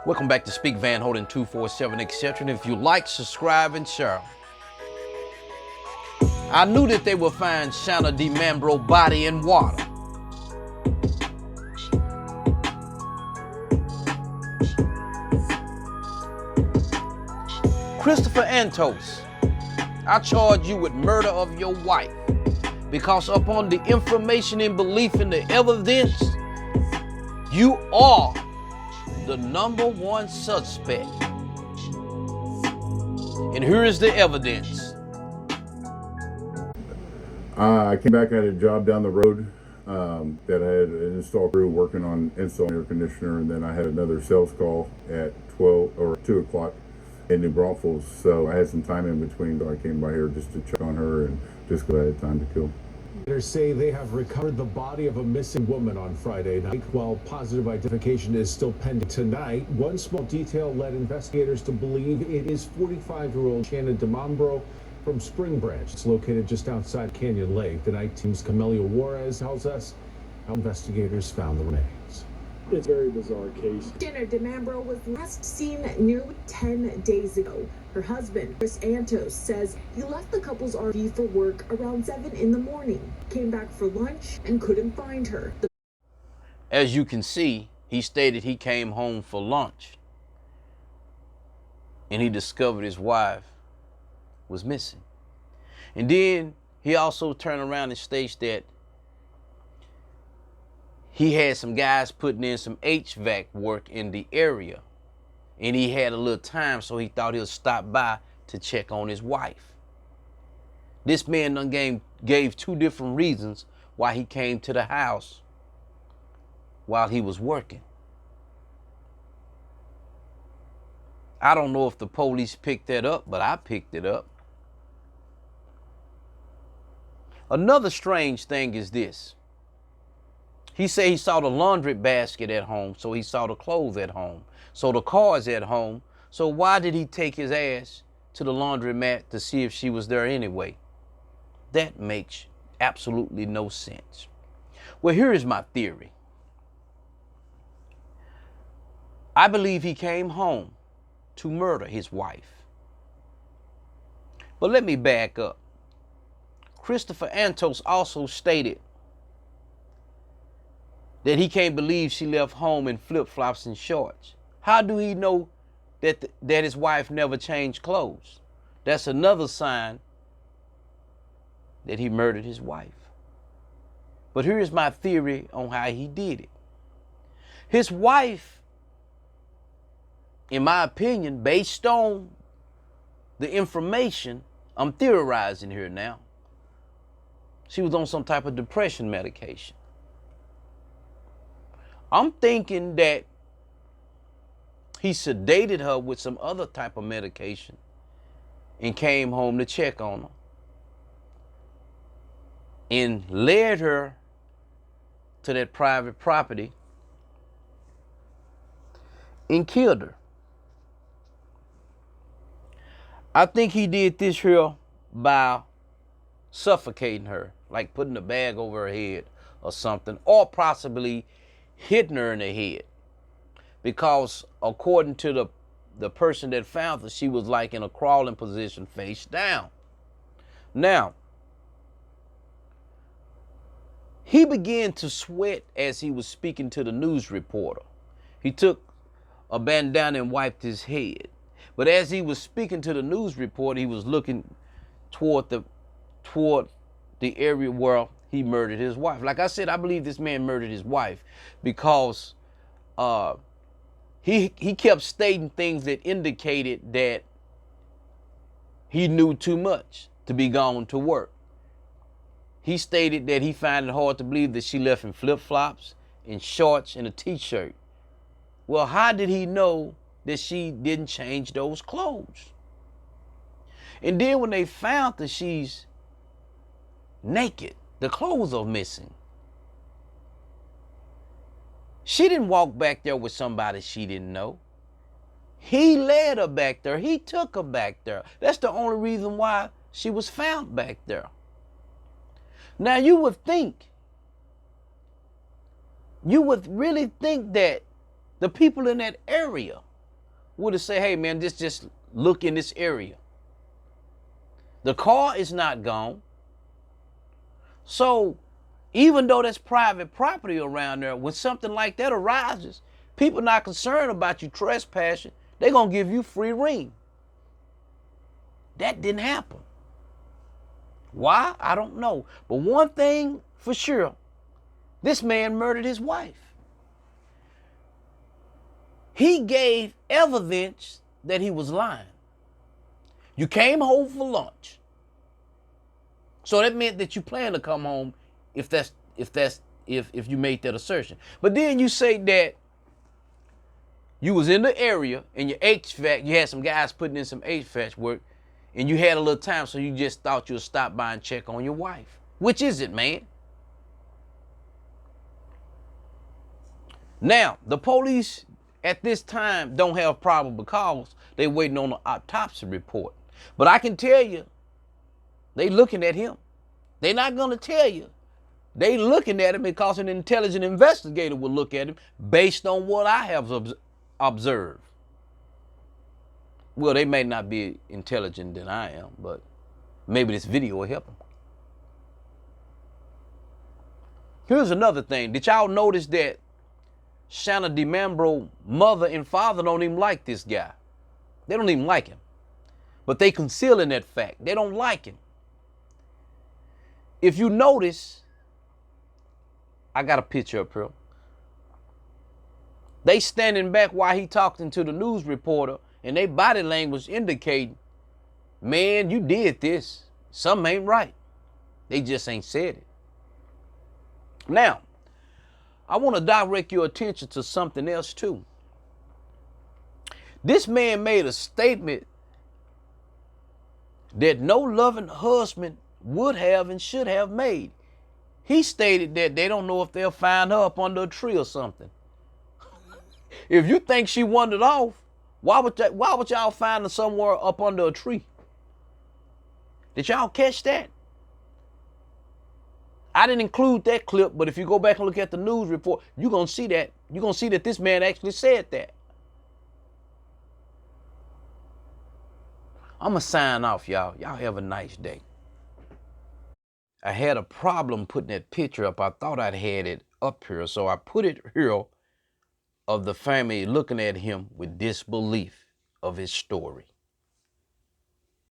Welcome back to Speak Van Holding 247, etc. And if you like, subscribe, and share. I knew that they would find Shanna Demanbro body in water. Christopher Antos, I charge you with murder of your wife because upon the information and belief in the evidence, you are the #1 suspect. And here is the evidence. I came back, I had a job down the road that I had an install crew working on installing air conditioner, and then I had another sales call at 12 or 2 o'clock in New Braunfels. So I had some time in between, so I came by here just to check on her and just because I had time to kill. Investigators say they have recovered the body of a missing woman on Friday night. While positive identification is still pending tonight, one small detail led investigators to believe it is 45-year-old Shanna Demanbro from Spring Branch. It's located just outside Canyon Lake. The night team's Camelia Juarez tells us how investigators found the remains. It's a very bizarre case. Shanna Demanbro was last seen nearly 10 days ago. Her husband, Christopher Antos, says he left the couple's RV for work around 7 in the morning, came back for lunch, and couldn't find her. As you can see, he stated he came home for lunch and he discovered his wife was missing. And then he also turned around and states that he had some guys putting in some HVAC work in the area, and he had a little time, so he thought he'll stop by to check on his wife. This man done gave 2 different reasons why he came to the house while he was working. I don't know if the police picked that up, but I picked it up. Another strange thing is this. He said he saw the laundry basket at home, so he saw the clothes at home. So the car's at home. So why did he take his ass to the laundromat to see if she was there anyway? That makes absolutely no sense. Well, here is my theory. I believe he came home to murder his wife. But let me back up. Christopher Antos also stated that he can't believe she left home in flip-flops and shorts. How do he know that his wife never changed clothes? That's another sign that he murdered his wife. But here's my theory on how he did it. His wife, in my opinion, based on the information, I'm theorizing here now, she was on some type of depression medication. I'm thinking that he sedated her with some other type of medication and came home to check on her and led her to that private property and killed her. I think he did this here by suffocating her, like putting a bag over her head or something, or possibly hitting her in the head, because according to the person that found her, she was like in a crawling position, face down. Now, he began to sweat as he was speaking to the news reporter. He took a bandana and wiped his head. But as he was speaking to the news reporter, he was looking toward the area where he murdered his wife. Like I said, I believe this man murdered his wife because he kept stating things that indicated that he knew too much to be gone to work. He stated that he found it hard to believe that she left in flip-flops, in shorts, and a t-shirt. Well, how did he know that she didn't change those clothes? And then when they found that she's naked, the clothes are missing. She didn't walk back there with somebody she didn't know. He led her back there. He took her back there. That's the only reason why she was found back there. Now you would really think that the people in that area would have said, hey man, just look in this area. The car is not gone. So even though there's private property around there, when something like that arises, people not concerned about you trespassing. They're going to give you free rein. That didn't happen. Why? I don't know. But one thing for sure, this man murdered his wife. He gave evidence that he was lying. You came home for lunch. So that meant that you plan to come home if you made that assertion. But then you say that you was in the area and your HVAC, you had some guys putting in some HVAC work, and you had a little time, so you just thought you'd stop by and check on your wife. Which is it, man? Now, the police at this time don't have probable cause. They're waiting on the autopsy report. But I can tell you, they looking at him. They're not going to tell you. They looking at him because an intelligent investigator will look at him based on what I have observed. Well, they may not be intelligent than I am, but maybe this video will help them. Here's another thing. Did y'all notice that Shanna Demanbro mother and father don't even like this guy? They don't even like him. But they concealing that fact. They don't like him. If you notice, I got a picture up here. They standing back while he talking to the news reporter, and they body language indicating, man, you did this. Something ain't right. They just ain't said it. Now, I want to direct your attention to something else too. This man made a statement that no loving husband would have and should have made. He stated that they don't know if they'll find her up under a tree or something. If you think she wandered off, why would y'all find her somewhere up under a tree? Did y'all catch that? I didn't include that clip, but if you go back and look at the news report, you're going to see that. You're going to see that this man actually said that. I'm going to sign off, y'all. Y'all have a nice day. I had a problem putting that picture up. I thought I'd had it up here, so I put it here of the family looking at him with disbelief of his story.